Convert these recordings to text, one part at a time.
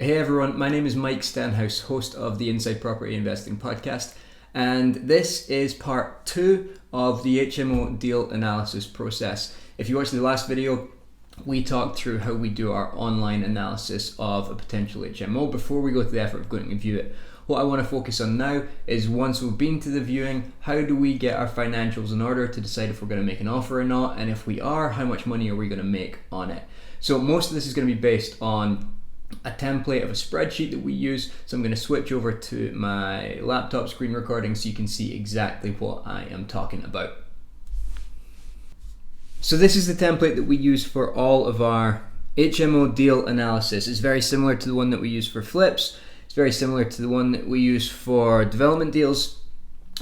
Hey everyone, my name is Mike Stenhouse, host of the Inside Property Investing podcast, and this is part 2 of the HMO deal analysis process. If you watched the last video, we talked through how we do our online analysis of a potential HMO before we go to the effort of going to view it. What I want to focus on now is once we've been to the viewing, how do we get our financials in order to decide if we're going to make an offer or not, and if we are, how much money are we going to make on it. So most of this is going to be based on a template of a spreadsheet that we use. So I'm going to switch over to my laptop screen recording so you can see exactly what I am talking about. So this is the template that we use for all of our HMO deal analysis. It's very similar to the one that we use for flips. It's very similar to the one that we use for development deals.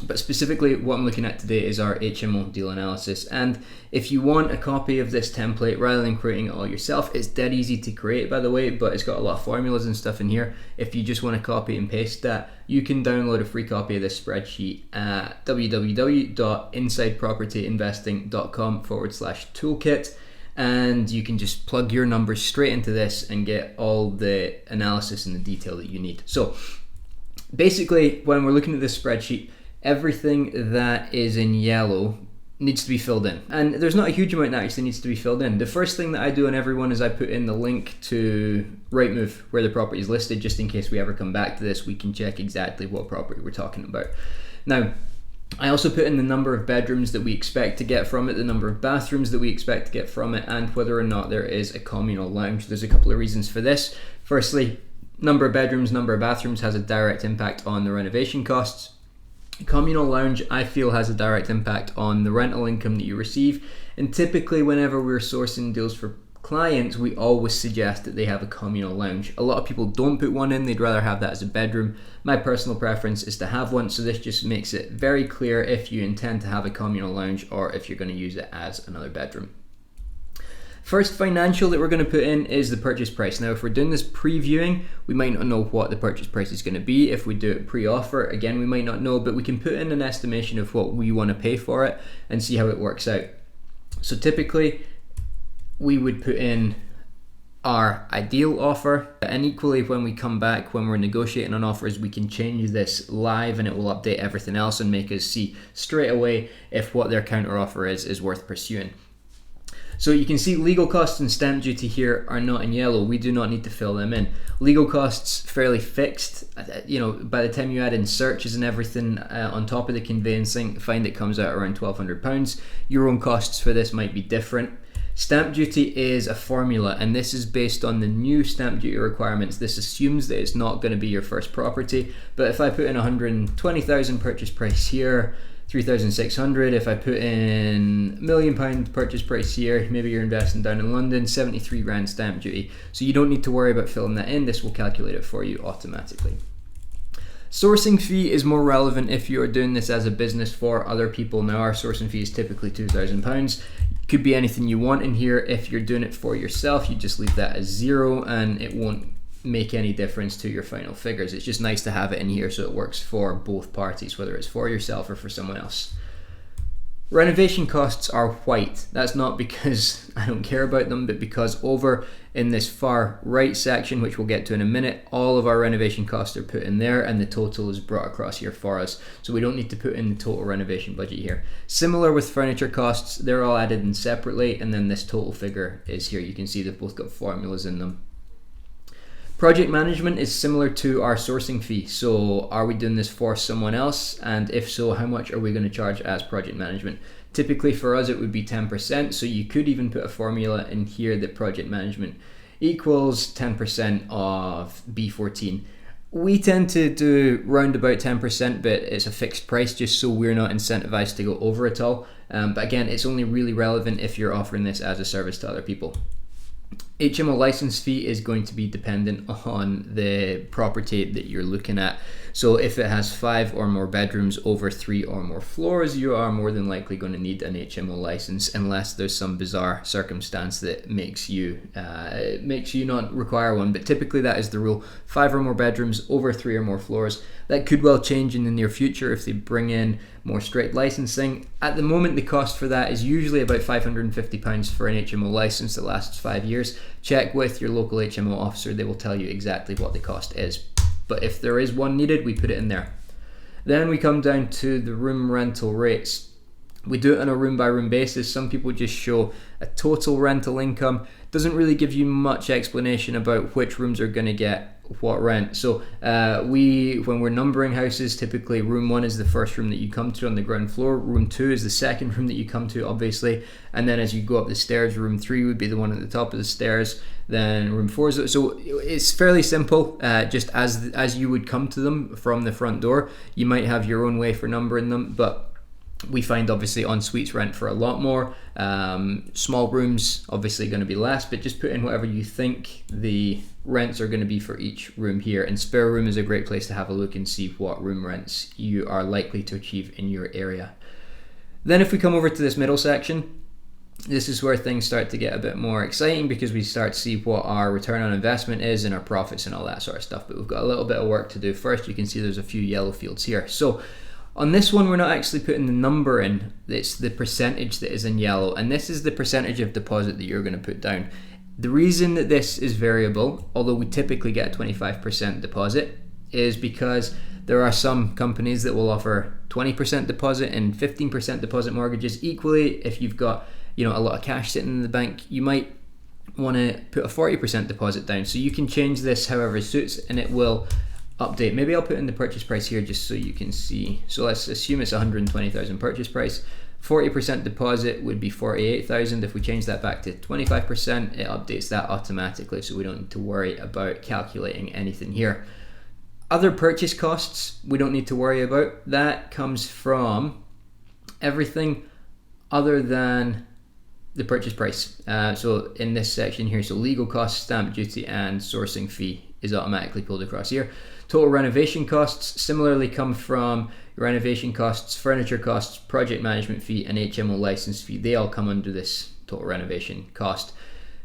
But specifically what I'm looking at today is our HMO deal analysis. And if you want a copy of this template rather than creating it all yourself, it's dead easy to create, by the way, but it's got a lot of formulas and stuff in here. If you just want to copy and paste that, you can download a free copy of this spreadsheet at www.insidepropertyinvesting.com/toolkit. And you can just plug your numbers straight into this and get all the analysis and the detail that you need. So basically, when we're looking at this spreadsheet, everything that is in yellow needs to be filled in. And there's not a huge amount that actually needs to be filled in. The first thing that I do on everyone is I put in the link to Rightmove where the property is listed, just in case we ever come back to this, we can check exactly what property we're talking about. Now, I also put in the number of bedrooms that we expect to get from it, the number of bathrooms that we expect to get from it, and whether or not there is a communal lounge. There's a couple of reasons for this. Firstly, number of bedrooms, number of bathrooms has a direct impact on the renovation costs. Communal lounge, I feel, has a direct impact on the rental income that you receive, and typically whenever we're sourcing deals for clients, we always suggest that they have a communal lounge. A lot of people don't put one in, they'd rather have that as a bedroom. My personal preference is to have one, so this just makes it very clear if you intend to have a communal lounge or if you're going to use it as another bedroom. First financial that we're going to put in is the purchase price. Now, if we're doing this previewing, we might not know what the purchase price is going to be. If we do it pre-offer, again, we might not know, but we can put in an estimation of what we want to pay for it and see how it works out. So typically, we would put in our ideal offer, and equally when we come back, when we're negotiating on offers, we can change this live and it will update everything else and make us see straight away if what their counter offer is worth pursuing. So you can see legal costs and stamp duty here are not in yellow. We do not need to fill them in. Legal costs, fairly fixed. By the time you add in searches and everything on top of the conveyancing, find it comes out around £1,200. Your own costs for this might be different. Stamp duty is a formula, and this is based on the new stamp duty requirements. This assumes that it's not going to be your first property, but if I put in 120,000 purchase price here, 3,600. If I put in £1 million purchase price here, maybe you're investing down in London, 73 grand stamp duty. So you don't need to worry about filling that in. This will calculate it for you automatically. Sourcing fee is more relevant if you are doing this as a business for other people. Now, our sourcing fee is typically £2,000. Could be anything you want in here. If you're doing it for yourself, you just leave that as 0 and it won't make any difference to your final figures. It's just nice to have it in here so it works for both parties, whether it's for yourself or for someone else. Renovation costs are white. That's not because I don't care about them, but because over in this far right section, which we'll get to in a minute, all of our renovation costs are put in there and the total is brought across here for us. So we don't need to put in the total renovation budget here. Similar with furniture costs, they're all added in separately, and then this total figure is here. You can see they've both got formulas in them. Project management is similar to our sourcing fee. So are we doing this for someone else? And if so, how much are we going to charge as project management? Typically for us, it would be 10%. So you could even put a formula in here that project management equals 10% of B14. We tend to do round about 10%, but it's a fixed price just so we're not incentivized to go over it all. But again, it's only really relevant if you're offering this as a service to other people. HMO license fee is going to be dependent on the property that you're looking at. So if it has 5 or more bedrooms over 3 or more floors, you are more than likely going to need an HMO license unless there's some bizarre circumstance that makes you not require one. But typically that is the rule. 5 or more bedrooms over 3 or more floors. That could well change in the near future if they bring in more strict licensing. At the moment, the cost for that is usually about £550 for an HMO license that lasts 5 years. check with your local HMO officer. They will tell you exactly what the cost is. But if there is one needed, we put it in there. Then we come down to the room rental rates. We do it on a room by room basis. Some people just show a total rental income. Doesn't really give you much explanation about which rooms are going to get what rent. So when we're numbering houses, typically room 1 is the first room that you come to on the ground floor. Room 2 is the second room that you come to, obviously. And then as you go up the stairs, room 3 would be the one at the top of the stairs. Then room 4 is... So it's fairly simple, just as you would come to them from the front door. You might have your own way for numbering them, but we find obviously en suites rent for a lot more. Small rooms obviously going to be less, but just put in whatever you think the rents are going to be for each room here. And spare room is a great place to have a look and see what room rents you are likely to achieve in your area. Then if we come over to this middle section, this is where things start to get a bit more exciting, because we start to see what our return on investment is and our profits and all that sort of stuff. But we've got a little bit of work to do. First, you can see there's a few yellow fields here. So on this one, we're not actually putting the number in. It's the percentage that is in yellow, and this is the percentage of deposit that you're going to put down. The reason that this is variable, although we typically get a 25% deposit, is because there are some companies that will offer 20% deposit and 15% deposit mortgages. Equally, if you've got a lot of cash sitting in the bank, you might want to put a 40% deposit down. So you can change this however suits, and it will update. Maybe I'll put in the purchase price here just so you can see. So let's assume it's 120,000 purchase price. 40% deposit would be 48,000. If we change that back to 25%, it updates that automatically, so we don't need to worry about calculating anything here. Other purchase costs we don't need to worry about. That comes from everything other than the purchase price. So in this section here, so legal costs, stamp duty and sourcing fee is automatically pulled across here. Total renovation costs similarly come from renovation costs, furniture costs, project management fee and HMO license fee. They all come under this total renovation cost.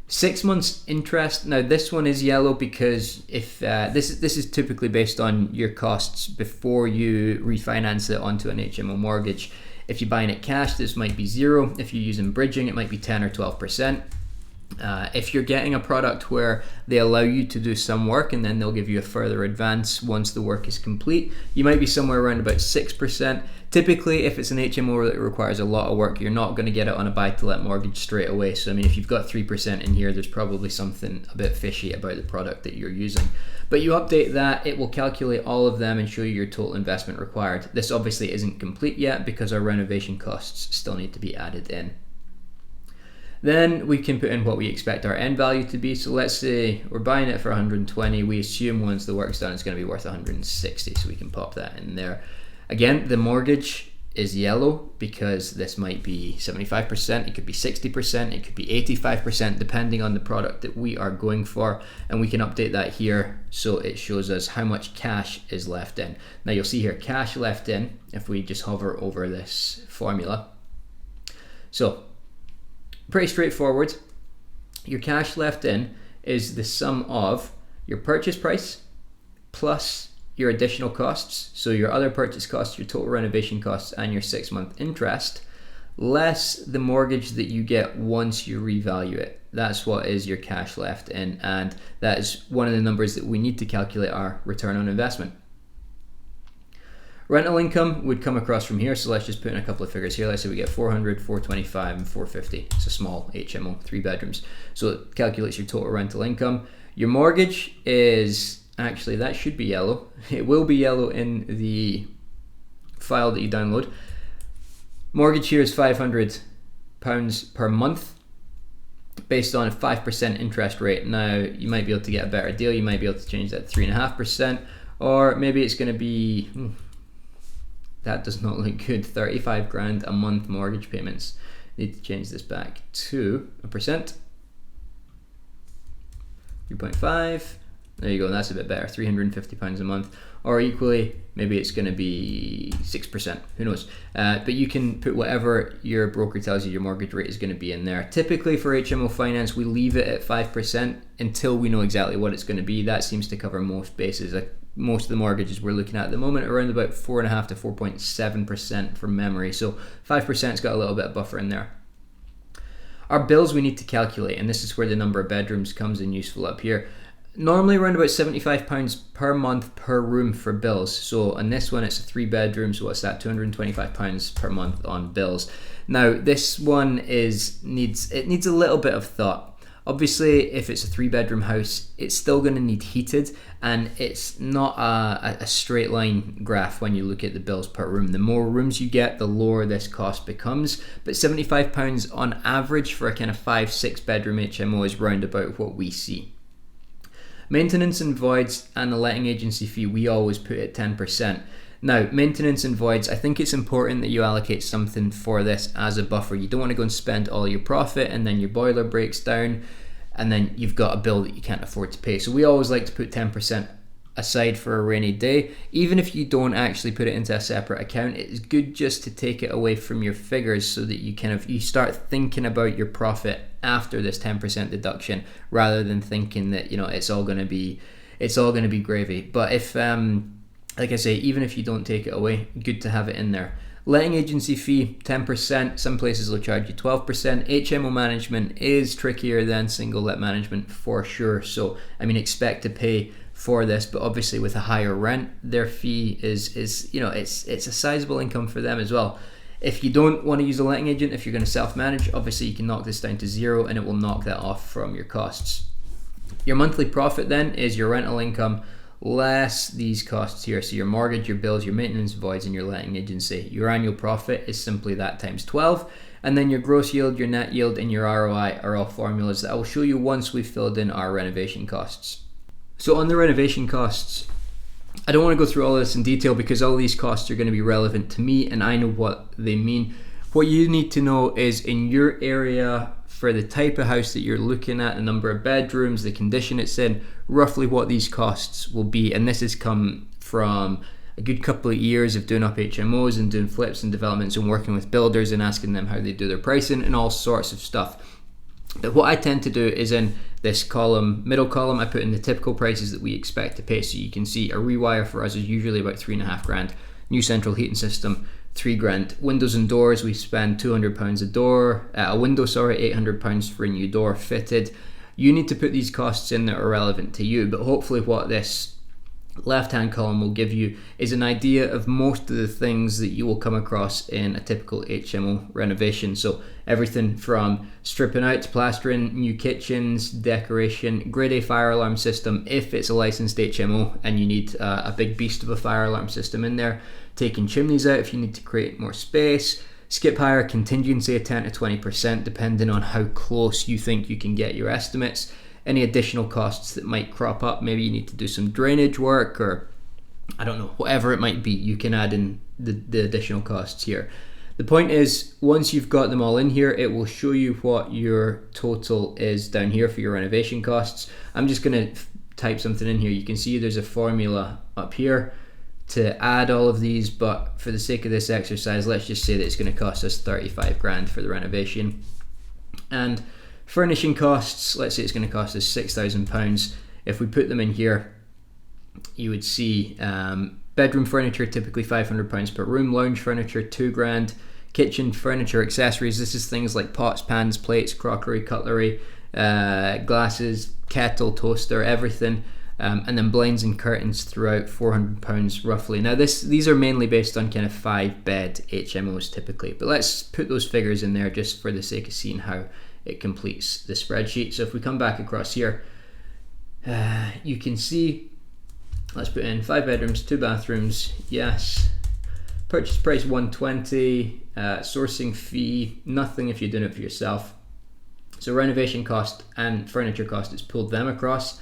6 months interest. Now this one is yellow because if this is typically based on your costs before you refinance it onto an HMO mortgage. If you're buying it cash, this might be 0. If you're using bridging, it might be 10 or 12%. If you're getting a product where they allow you to do some work and then they'll give you a further advance once the work is complete, you might be somewhere around about 6%. Typically, if it's an HMO that requires a lot of work, you're not going to get it on a buy-to-let mortgage straight away. So I mean, if you've got 3% in here, there's probably something a bit fishy about the product that you're using. But you update that, it will calculate all of them and show you your total investment required. This obviously isn't complete yet because our renovation costs still need to be added in. Then we can put in what we expect our end value to be. So let's say we're buying it for 120. We assume once the work's done, it's going to be worth 160. So we can pop that in there. Again, the mortgage is yellow because this might be 75%, it could be 60%, it could be 85%, depending on the product that we are going for. And we can update that here so it shows us how much cash is left in. Now you'll see here cash left in if we just hover over this formula. So pretty straightforward. Your cash left in is the sum of your purchase price plus your additional costs, so your other purchase costs, your total renovation costs, and your 6-month interest, less the mortgage that you get once you revalue it. That's what is your cash left in, and that is one of the numbers that we need to calculate our return on investment. Rental income would come across from here, so let's just put in a couple of figures here. Let's say we get 400, 425, and 450. It's a small HMO, 3 bedrooms. So it calculates your total rental income. Your mortgage is... Actually, that should be yellow. It will be yellow in the file that you download. Mortgage here is £500 per month based on a 5% interest rate. Now, you might be able to get a better deal. You might be able to change that to 3.5%, or maybe it's going to be, that does not look good, 35 grand a month mortgage payments. Need to change this back to 1%. 3.5. There you go, that's a bit better, £350 a month. Or equally, maybe it's going to be 6%, who knows. But you can put whatever your broker tells you your mortgage rate is going to be in there. Typically for HMO finance, we leave it at 5% until we know exactly what it's going to be. That seems to cover most bases. Most of the mortgages we're looking at the moment are around about 4.5 to 4.7% from memory. So 5%'s got a little bit of buffer in there. our bills we need to calculate, and this is where the number of bedrooms comes in useful up here. Normally around about £75 per month per room for bills. So on this one it's a 3 bedroom, so what's that, £225 per month on bills. Now this one needs a little bit of thought. Obviously, if it's a 3 bedroom house, it's still going to need heated, and it's not a straight line graph when you look at the bills per room. The more rooms you get, the lower this cost becomes. But £75 on average for a kind of 5-6 bedroom HMO is round about what we see. Maintenance and voids and the letting agency fee, we always put at 10%. Now, maintenance and voids, I think it's important that you allocate something for this as a buffer. You don't want to go and spend all your profit and then your boiler breaks down and then you've got a bill that you can't afford to pay. So we always like to put 10% aside for a rainy day. Even if you don't actually put it into a separate account, it's good just to take it away from your figures so that you start thinking about your profit after this 10% deduction, rather than thinking that it's all going to be gravy. But if like I say, even if you don't take it away, good to have it in there. Letting agency fee, 10%. Some places will charge you 12%. HMO management is trickier than single let management for sure. So, expect to pay for this, but obviously with a higher rent, their fee is it's a sizable income for them as well. If you don't want to use a letting agent, if you're going to self-manage, obviously you can knock this down to 0 and it will knock that off from your costs. Your monthly profit then is your rental income less these costs here. So your mortgage, your bills, your maintenance, voids, and your letting agency. Your annual profit is simply that times 12. And then your gross yield, your net yield, and your ROI are all formulas that I will show you once we've filled in our renovation costs. So on the renovation costs, I don't want to go through all this in detail because all these costs are going to be relevant to me and I know what they mean. What you need to know is in your area, for the type of house that you're looking at, the number of bedrooms, the condition it's in, roughly what these costs will be. And this has come from a good couple of years of doing up HMOs and doing flips and developments and working with builders and asking them how they do their pricing and all sorts of stuff. But what I tend to do is in this column, middle column, I put in the typical prices that we expect to pay. So you can see a rewire for us is usually about £3,500. New central heating system, £3,000. Windows and doors, we spend £200 a door, a window, £800 for a new door fitted. You need to put these costs in that are relevant to you, but hopefully what this left-hand column will give you is an idea of most of the things that you will come across in a typical HMO renovation. So everything from stripping out to plastering, new kitchens, decoration, grade A fire alarm system if it's a licensed HMO and you need a big beast of a fire alarm system in there, taking chimneys out if you need to create more space, skip hire contingency of 10 to 20% depending on how close you think you can get your estimates. Any additional costs that might crop up, maybe you need to do some drainage work or I don't know, whatever it might be, you can add in the additional costs here. The point is, once you've got them all in here, it will show you what your total is down here for your renovation costs. I'm just going to type something in here. You can see there's a formula up here to add all of these, but for the sake of this exercise, let's just say that it's going to cost us 35 grand for the renovation. And furnishing costs, let's say it's going to cost us £6,000. If we put them in here, you would see bedroom furniture typically £500 per room, lounge furniture £2,000, kitchen furniture accessories, this is things like pots, pans, plates, crockery, cutlery, glasses, kettle, toaster, everything, and then blinds and curtains throughout £400 roughly. Now these are mainly based on kind of 5-bed HMOs typically, but let's put those figures in there just for the sake of seeing how it completes the spreadsheet. So if we come back across here, you can see, let's put in 5 bedrooms, 2 bathrooms, yes. Purchase price 120, sourcing fee, nothing if you're doing it for yourself. So renovation cost and furniture cost, it's pulled them across.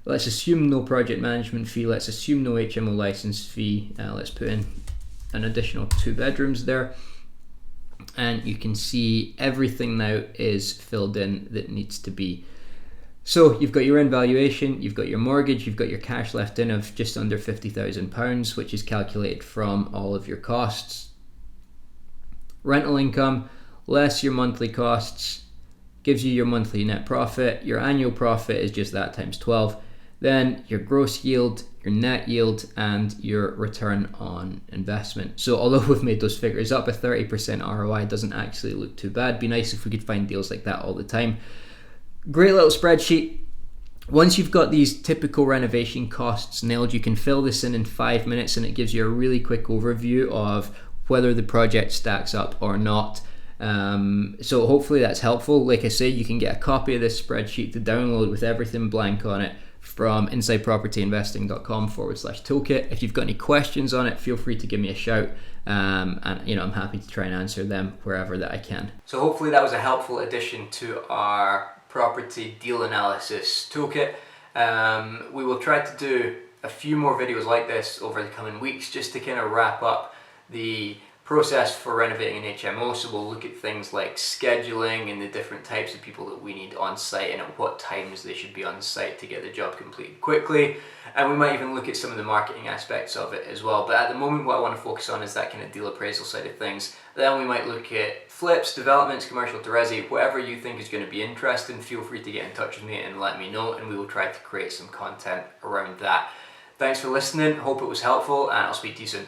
Let's assume no project management fee, let's assume no HMO license fee, let's put in an additional 2 bedrooms there. And you can see everything now is filled in that needs to be. So you've got your end valuation, you've got your mortgage, you've got your cash left in of just under £50,000, which is calculated from all of your costs. Rental income less your monthly costs gives you your monthly net profit. Your annual profit is just that times 12. then your gross yield, your net yield, and your return on investment. So although we've made those figures up, a 30% ROI doesn't actually look too bad. Be nice if we could find deals like that all the time. Great little spreadsheet. Once you've got these typical renovation costs nailed, you can fill this in 5 minutes, and it gives you a really quick overview of whether the project stacks up or not. So hopefully that's helpful. Like I say, you can get a copy of this spreadsheet to download with everything blank on it from insidepropertyinvesting.com/toolkit. If you've got any questions on it, feel free to give me a shout. And I'm happy to try and answer them wherever that I can. So hopefully that was a helpful addition to our property deal analysis toolkit. We will try to do a few more videos like this over the coming weeks, just to kind of wrap up the process for renovating an HMO. So we'll look at things like scheduling and the different types of people that we need on site and at what times they should be on site to get the job completed quickly. And we might even look at some of the marketing aspects of it as well. But at the moment, what I want to focus on is that kind of deal appraisal side of things. Then we might look at flips, developments, commercial to resi, whatever you think is going to be interesting. Feel free to get in touch with me and let me know, and we will try to create some content around that. Thanks for listening. Hope it was helpful, and I'll speak to you soon.